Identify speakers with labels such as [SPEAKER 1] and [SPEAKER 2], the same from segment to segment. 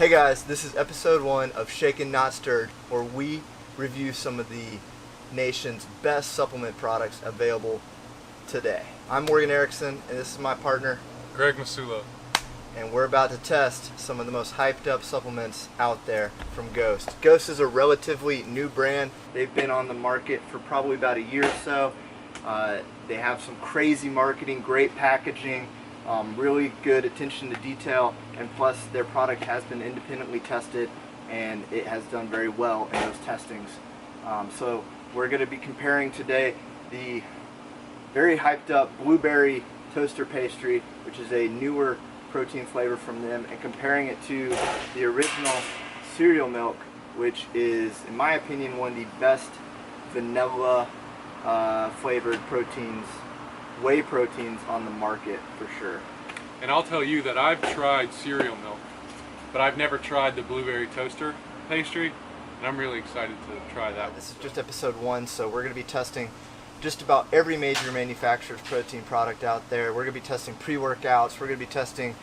[SPEAKER 1] Hey guys, this is episode 1 of Shaken Not Stirred, where we review some of the nation's best supplement products available today. I'm Morgan Erickson, and this is my partner,
[SPEAKER 2] Greg Masulo.
[SPEAKER 1] And we're about to test some of the most hyped up supplements out there from Ghost. Ghost is a relatively new brand. They've been on the market for probably about a year or so. They have some crazy marketing, great packaging, really good attention to detail, and plus their product has been independently tested and it has done very well in those testings. So we're going to be comparing today the very hyped up blueberry toaster pastry, which is a newer protein flavor from them, and comparing it to the original cereal milk, which is, in my opinion, one of the best vanilla flavored proteins, whey proteins on the market for sure.
[SPEAKER 2] And I'll tell you that I've tried cereal milk, but I've never tried the blueberry toaster pastry, and I'm really excited to try that.
[SPEAKER 1] This is just episode 1, so we're going to be testing just about every major manufacturer's protein product out there. We're going to be testing pre-workouts, we're going to be testing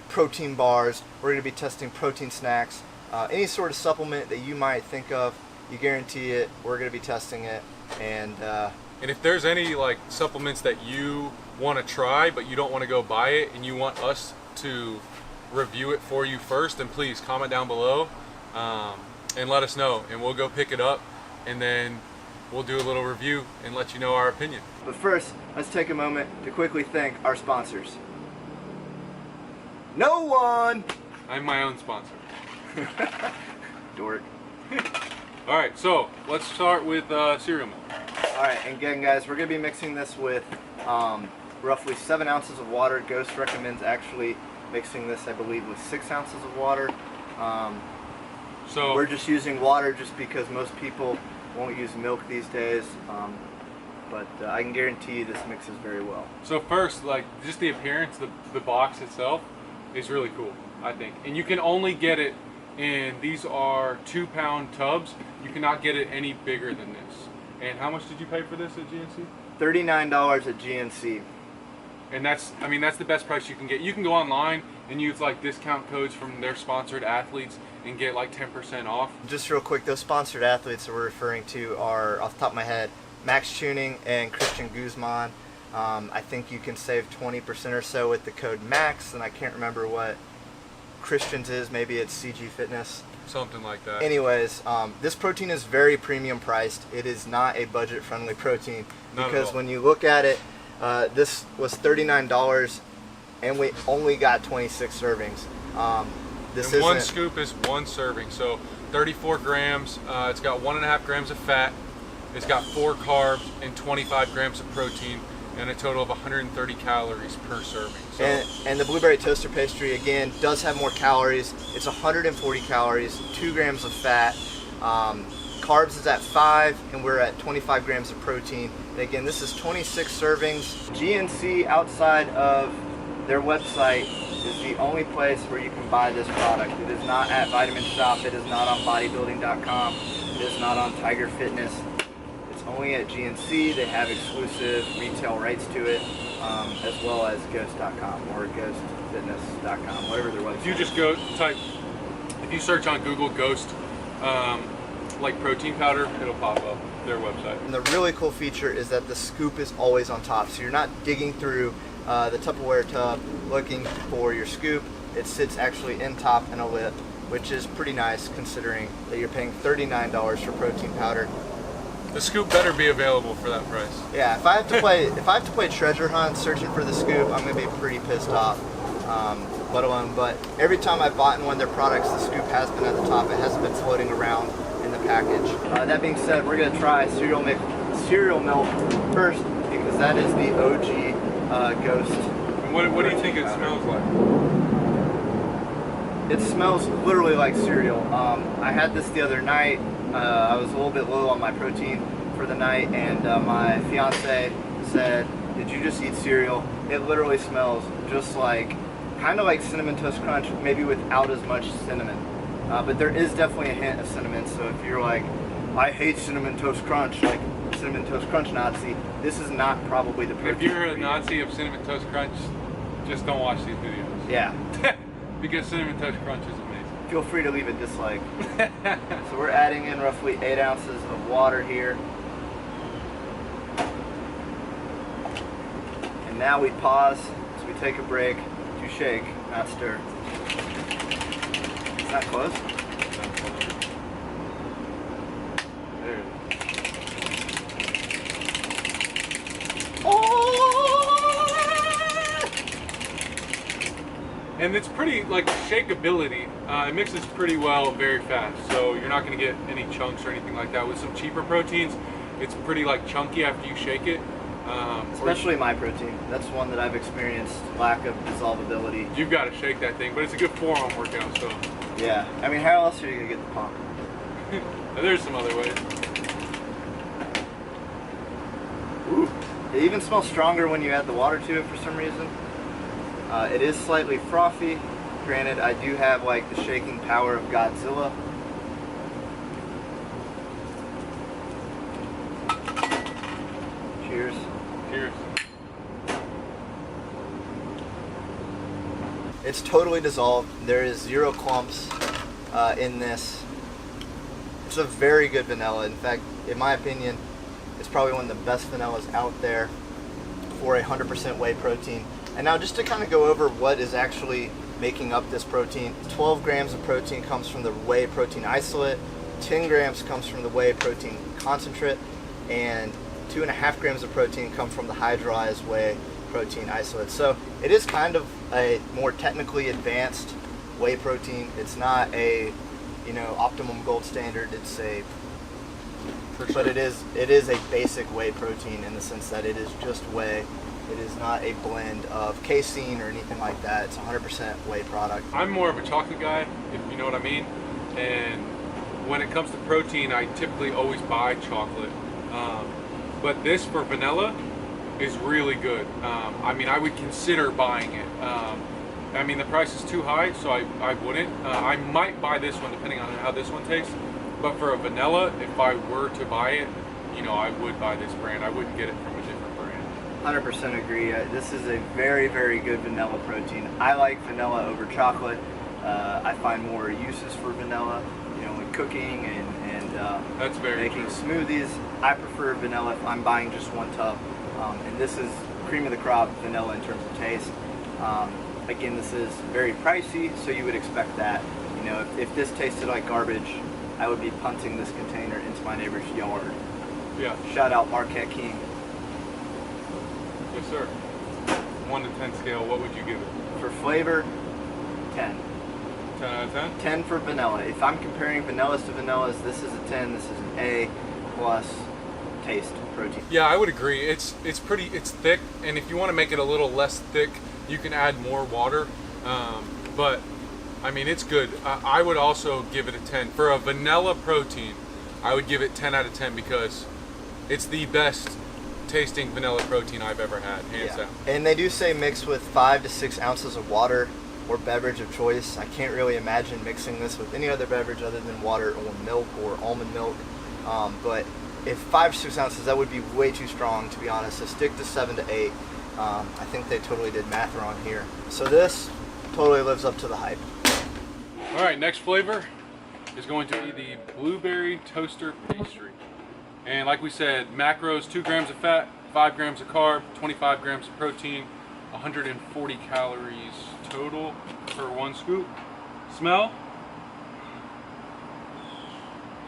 [SPEAKER 1] protein bars, we're going to be testing protein snacks, any sort of supplement that you might think of, you guarantee it, we're going to be testing it. And
[SPEAKER 2] if there's any like supplements that you want to try but you don't want to go buy it and you want us to review it for you first, then please comment down below and let us know, and we'll go pick it up, and then we'll do a little review and let you know our opinion.
[SPEAKER 1] But first, let's take a moment to quickly thank our sponsors. No one!
[SPEAKER 2] I'm my own sponsor.
[SPEAKER 1] Dork.
[SPEAKER 2] Alright, so let's start with cereal milk.
[SPEAKER 1] Alright, and again guys, we're going to be mixing this with roughly 7 ounces of water. Ghost recommends actually mixing this, I believe, with 6 ounces of water.
[SPEAKER 2] So
[SPEAKER 1] we're just using water just because most people won't use milk these days, but I can guarantee you this mixes very well.
[SPEAKER 2] So first, like, just the appearance, the box itself is really cool, I think. And you can only get it in, these are 2-pound tubs. You cannot get it any bigger than this. And how much did you pay for this at GNC?
[SPEAKER 1] $39 at GNC.
[SPEAKER 2] And that's, I mean, that's the best price you can get. You can go online and use like discount codes from their sponsored athletes and get like 10% off.
[SPEAKER 1] Just real quick, those sponsored athletes that we're referring to are, off the top of my head, Max Tuning and Christian Guzman. I think you can save 20% or so with the code MAX, and I can't remember what Christian's is. Maybe it's CG Fitness.
[SPEAKER 2] Something like that.
[SPEAKER 1] Anyways, this protein is very premium priced. It is not a budget-friendly protein, because when you look at it, this was $39 and we only got 26 servings. This
[SPEAKER 2] and one scoop is 1 serving, so 34 grams. It's got 1.5 grams of fat. It's got 4 carbs and 25 grams of protein, and a total of 130 calories per serving. So.
[SPEAKER 1] And the blueberry toaster pastry, again, does have more calories. It's 140 calories, 2 grams of fat. Carbs is at 5, and we're at 25 grams of protein. And again, this is 26 servings. GNC, outside of their website, is the only place where you can buy this product. It is not at Vitamin Shop. It is not on bodybuilding.com. It is not on Tiger Fitness. It's only at GNC. They have exclusive retail rights to it, as well as Ghost.com or GhostFitness.com, whatever their website.
[SPEAKER 2] If you just go type, if you search on Google Ghost, like protein powder, it'll pop up their website.
[SPEAKER 1] And the really cool feature is that the scoop is always on top, so you're not digging through the Tupperware tub looking for your scoop. It sits actually in top in a lip, which is pretty nice considering that you're paying $39 for protein powder.
[SPEAKER 2] The scoop better be available for that price.
[SPEAKER 1] Yeah, if I have to play treasure hunt searching for the scoop, I'm gonna be pretty pissed off. But every time I've bought one of their products, the scoop has been at the top. It hasn't been floating around in the package. That being said, we're gonna try cereal milk first, because that is the OG Ghost.
[SPEAKER 2] And what do you think it smells like?
[SPEAKER 1] It smells literally like cereal. I had this the other night. I was a little bit low on my protein for the night, and my fiance said, "Did you just eat cereal?" It literally smells just like, kind of like Cinnamon Toast Crunch, maybe without as much cinnamon. But there is definitely a hint of cinnamon, so if you're like, I hate Cinnamon Toast Crunch, like Cinnamon Toast Crunch Nazi, this is not probably the protein.
[SPEAKER 2] If you're a Nazi of Cinnamon Toast Crunch, just don't watch these videos.
[SPEAKER 1] Yeah.
[SPEAKER 2] Because Cinnamon Toast Crunch is amazing.
[SPEAKER 1] feel free to leave a dislike. So we're adding in roughly 8 ounces of water here. And now we pause, so we take a break to shake, not stir. Is that close?
[SPEAKER 2] There it is. And it's pretty, like, shakeability. It mixes pretty well very fast, so you're not going to get any chunks or anything like that. With some cheaper proteins, it's pretty, like, chunky after you shake it.
[SPEAKER 1] Especially my protein. That's one that I've experienced lack of dissolvability.
[SPEAKER 2] You've got to shake that thing, but it's a good forearm workout, so.
[SPEAKER 1] Yeah. I mean, how else are you going to get the pump?
[SPEAKER 2] There's some other ways.
[SPEAKER 1] Ooh. It even smells stronger when you add the water to it for some reason. It is slightly frothy. Granted, I do have like the shaking power of Godzilla. Cheers.
[SPEAKER 2] Cheers.
[SPEAKER 1] It's totally dissolved. There is 0 clumps in this. It's a very good vanilla. In fact, in my opinion, it's probably one of the best vanillas out there for 100% whey protein. And now just to kind of go over what is actually making up this protein, 12 grams of protein comes from the whey protein isolate, 10 grams comes from the whey protein concentrate, and 2.5 grams of protein come from the hydrolyzed whey protein isolate. So it is kind of a more technically advanced whey protein. It's not a, optimum gold standard. It's a, but it is a basic whey protein in the sense that it is just whey. It is not a blend of casein or anything like that. It's 100% whey product.
[SPEAKER 2] I'm more of a chocolate guy, if you know what I mean. And when it comes to protein, I typically always buy chocolate. But this for vanilla is really good. I mean, I would consider buying it. I mean, the price is too high, so I wouldn't. I might buy this one depending on how this one tastes. But for a vanilla, if I were to buy it, I would buy this brand. I wouldn't get it from a different brand.
[SPEAKER 1] 100% agree. This is a very, very good vanilla protein. I like vanilla over chocolate. I find more uses for vanilla, when cooking and
[SPEAKER 2] That's very
[SPEAKER 1] making
[SPEAKER 2] true.
[SPEAKER 1] smoothies. I prefer vanilla if I'm buying just one tub. And this is cream of the crop vanilla in terms of taste. Again, this is very pricey, so you would expect that. If this tasted like garbage, I would be punting this container into my neighbor's yard.
[SPEAKER 2] Yeah.
[SPEAKER 1] Shout out Marquette King.
[SPEAKER 2] Yes, sir. 1 to 10 scale, what would you give it?
[SPEAKER 1] For flavor, 10.
[SPEAKER 2] 10 out of 10?
[SPEAKER 1] 10 for vanilla. If I'm comparing vanillas to vanillas, this is a 10, this is an A plus taste protein.
[SPEAKER 2] Yeah, I would agree. It's thick, and if you want to make it a little less thick, you can add more water. But I mean, it's good. I would also give it a 10 for a vanilla protein. I would give it 10 out of 10 because it's the best tasting vanilla protein I've ever had, hands down.
[SPEAKER 1] And they do say mix with 5 to 6 ounces of water or beverage of choice. I can't really imagine mixing this with any other beverage other than water or milk or almond milk. But if 5 to 6 ounces, that would be way too strong, to be honest. So stick to 7 to 8. I think they totally did math wrong here. So this totally lives up to the hype.
[SPEAKER 2] All right, next flavor is going to be the blueberry toaster pastry. And like we said, macros, 2 grams of fat, 5 grams of carb, 25 grams of protein, 140 calories total for 1 scoop. Smell?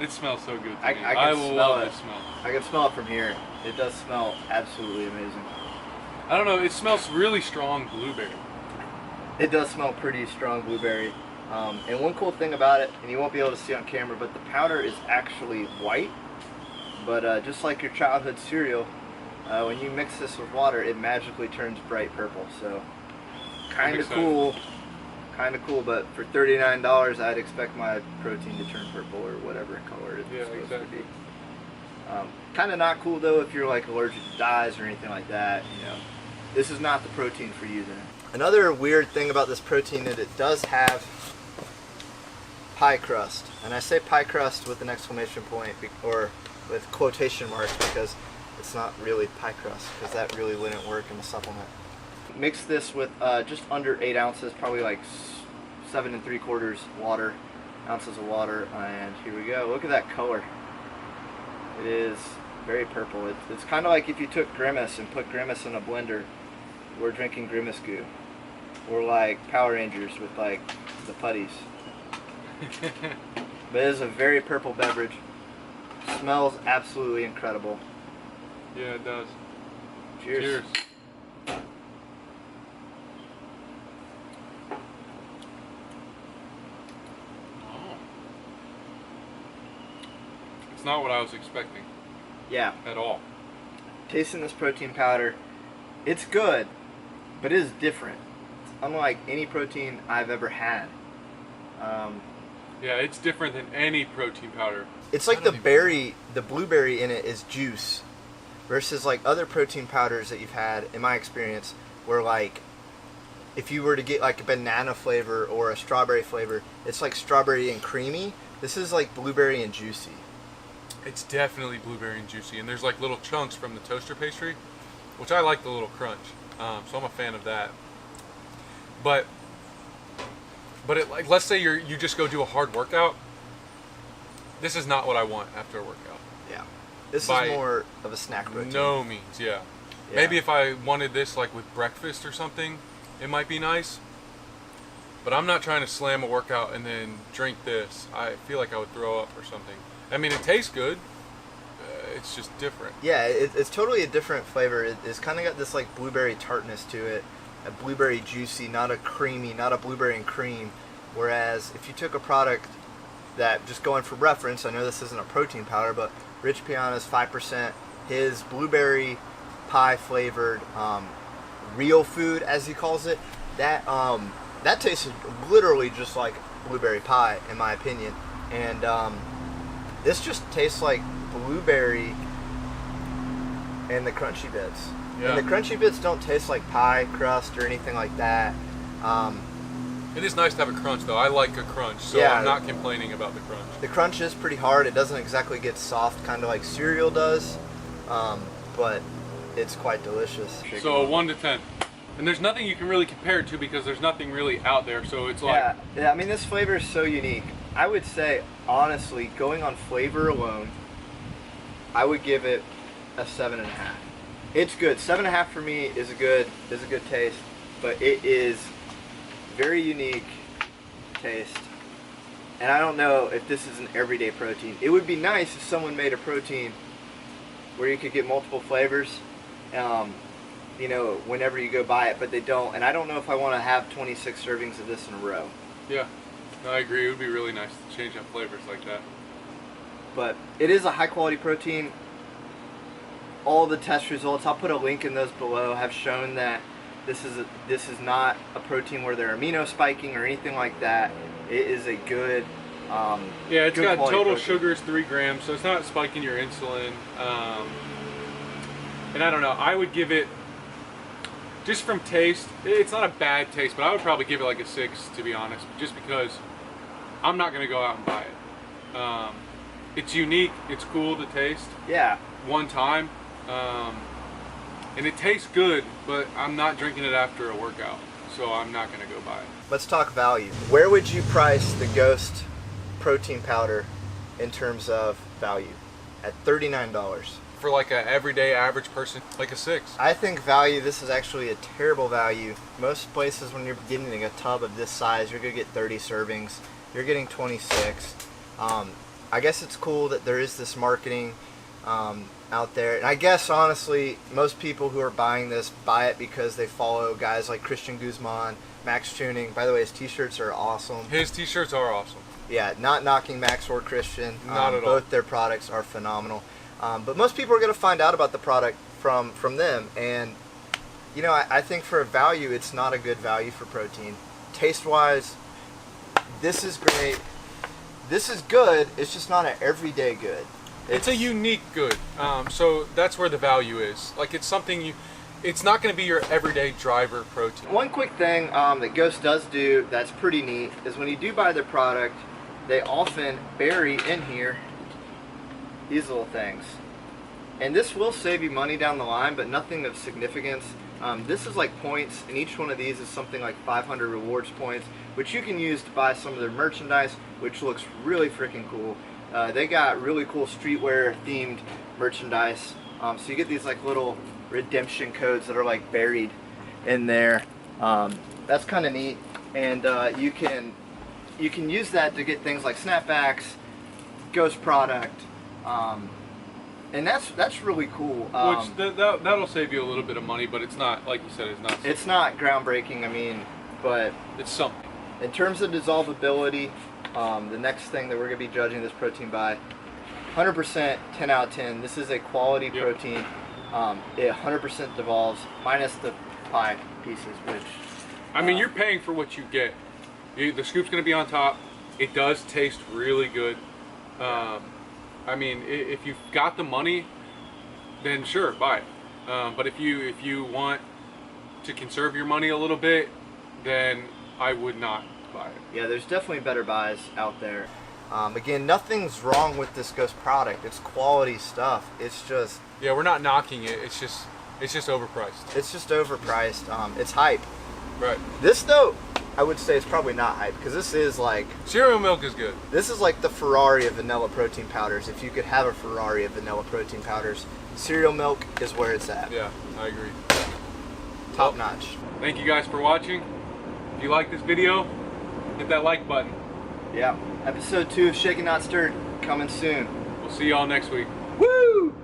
[SPEAKER 2] It smells so good to me.
[SPEAKER 1] I can
[SPEAKER 2] love
[SPEAKER 1] smell it.
[SPEAKER 2] the smell.
[SPEAKER 1] I can smell it from here. It does smell absolutely amazing.
[SPEAKER 2] I don't know, it smells really strong blueberry.
[SPEAKER 1] It does smell pretty strong blueberry. And one cool thing about it, and you won't be able to see on camera, but the powder is actually white. But just like your childhood cereal, when you mix this with water, it magically turns bright purple. So kind of cool. Kind of cool, but for $39, I'd expect my protein to turn purple or whatever color it's supposed to be. Kind of not cool though if you're like allergic to dyes or anything like that. This is not the protein for you then. Another weird thing about this protein is it does have pie crust, and I say pie crust with an exclamation point or with quotation marks because it's not really pie crust, because that really wouldn't work in the supplement. Mix this with just under 8 ounces, probably like 7 3/4 water, ounces of water, and here we go. Look at that color. It is very purple. It's kind of like if you took Grimace and put Grimace in a blender. We're drinking Grimace goo. We're like Power Rangers with like the putties. But it is a very purple beverage. Smells absolutely incredible.
[SPEAKER 2] Yeah, it does.
[SPEAKER 1] Cheers.
[SPEAKER 2] Cheers. Oh. It's not what I was expecting
[SPEAKER 1] Yeah.
[SPEAKER 2] at all.
[SPEAKER 1] Tasting this protein powder, it's good, but it is different. It's unlike any protein I've ever had.
[SPEAKER 2] Yeah, it's different than any protein powder.
[SPEAKER 1] It's like the blueberry in it is juice, versus like other protein powders that you've had, in my experience, where like if you were to get like a banana flavor or a strawberry flavor, it's like strawberry and creamy. This is like blueberry and juicy.
[SPEAKER 2] It's definitely blueberry and juicy, and there's like little chunks from the toaster pastry, which I like the little crunch. So I'm a fan of that. But it, like, let's say you just go do a hard workout. This is not what I want after a workout.
[SPEAKER 1] Yeah. This
[SPEAKER 2] By
[SPEAKER 1] is more of a snack protein.
[SPEAKER 2] No means, yeah. Maybe if I wanted this like with breakfast or something, it might be nice. But I'm not trying to slam a workout and then drink this. I feel like I would throw up or something. I mean, it tastes good. It's just different.
[SPEAKER 1] Yeah, it's totally a different flavor. It's kind of got this like blueberry tartness to it, a blueberry juicy, not a creamy, not a blueberry and cream. Whereas if you took a product that, just going for reference, I know this isn't a protein powder, but Rich Piana's 5%, his blueberry pie flavored real food, as he calls it, that tasted literally just like blueberry pie, in my opinion. And this just tastes like blueberry and the crunchy bits.
[SPEAKER 2] Yeah.
[SPEAKER 1] And the crunchy bits don't taste like pie crust or anything like that.
[SPEAKER 2] It is nice to have a crunch, though. I like a crunch, so
[SPEAKER 1] Yeah.
[SPEAKER 2] I'm not complaining about the crunch.
[SPEAKER 1] The crunch is pretty hard. It doesn't exactly get soft, kind of like cereal does, but it's quite delicious.
[SPEAKER 2] So a 1 to 10. And there's nothing you can really compare it to because there's nothing really out there, so it's like...
[SPEAKER 1] Yeah, I mean, this flavor is so unique. I would say, honestly, going on flavor alone, I would give it a 7.5. It's good. 7.5 for me is a good taste, but it is very unique taste. And I don't know if this is an everyday protein. It would be nice if someone made a protein where you could get multiple flavors, you know, whenever you go buy it, but they don't. And I don't know if I want to have 26 servings of this in a row.
[SPEAKER 2] Yeah, no, I agree. It would be really nice to change up flavors like that.
[SPEAKER 1] But it is a high quality protein. All the test results, I'll put a link in those below, have shown that this is not a protein where they're amino spiking or anything like that. It is a good
[SPEAKER 2] yeah, it's
[SPEAKER 1] good
[SPEAKER 2] got
[SPEAKER 1] quality
[SPEAKER 2] total
[SPEAKER 1] protein.
[SPEAKER 2] sugar is 3 grams, so it's not spiking your insulin. And I don't know, I would give it, just from taste, it's not a bad taste, but I would probably give it like a 6, to be honest, just because I'm not going to go out and buy it. It's unique, it's cool to taste
[SPEAKER 1] Yeah.
[SPEAKER 2] one time, and it tastes good, but I'm not drinking it after a workout, so I'm not going to go buy it.
[SPEAKER 1] Let's talk value. Where would you price the Ghost protein powder in terms of value? At $39.
[SPEAKER 2] For like a everyday average person, like a 6.
[SPEAKER 1] I think value, this is actually a terrible value. Most places when you're getting a tub of this size, you're going to get 30 servings. You're getting 26. I guess it's cool that there is this marketing out there. And I guess, honestly, most people who are buying this buy it because they follow guys like Christian Guzman, Max Tuning. By the way, his t-shirts are awesome.
[SPEAKER 2] His t-shirts are awesome.
[SPEAKER 1] Yeah, not knocking Max or Christian.
[SPEAKER 2] Not at all.
[SPEAKER 1] Both their products are phenomenal. But most people are going to find out about the product from them. And, you know, I think for a value, it's not a good value for protein. Taste-wise, this is great. This is good. It's just not an everyday good.
[SPEAKER 2] It's a unique good. So that's where the value is. Like, it's something it's not going to be your everyday driver protein.
[SPEAKER 1] One quick thing that Ghost does do that's pretty neat is when you do buy their product, they often bury in here these little things. And this will save you money down the line, but nothing of significance. This is like points, and each one of these is something like 500 rewards points, which you can use to buy some of their merchandise, which looks really freaking cool. They got really cool streetwear themed merchandise. So you get these like little redemption codes that are like buried in there. That's kind of neat, and you can use that to get things like snapbacks, Ghost product, and that's really cool.
[SPEAKER 2] That'll save you a little bit of money, but it's not, like you said,
[SPEAKER 1] it's not groundbreaking. I mean, but
[SPEAKER 2] it's something.
[SPEAKER 1] In terms of dissolvability, the next thing that we're going to be judging this protein by, 100%, 10 out of 10. This is a quality protein. It 100% devolves, minus the pie pieces, which...
[SPEAKER 2] I mean, you're paying for what you get. The scoop's going to be on top. It does taste really good. I mean, if you've got the money, then sure, buy it. But if you want to conserve your money a little bit, then I would not buy it.
[SPEAKER 1] Yeah, there's definitely better buys out there. Again, nothing's wrong with this Ghost product. It's quality stuff. It's just...
[SPEAKER 2] Yeah, we're not knocking it. It's just overpriced.
[SPEAKER 1] It's just overpriced. It's hype.
[SPEAKER 2] Right.
[SPEAKER 1] This, though, I would say it's probably not hype, because this is like...
[SPEAKER 2] Cereal milk is good.
[SPEAKER 1] This is like the Ferrari of vanilla protein powders. If you could have a Ferrari of vanilla protein powders, cereal milk is where it's at.
[SPEAKER 2] Yeah, I agree.
[SPEAKER 1] Top notch.
[SPEAKER 2] Thank you guys for watching. If you like this video, hit that like button.
[SPEAKER 1] Yeah. Episode 2 of Shaken Not Stirred coming soon.
[SPEAKER 2] We'll see y'all next week.
[SPEAKER 1] Woo!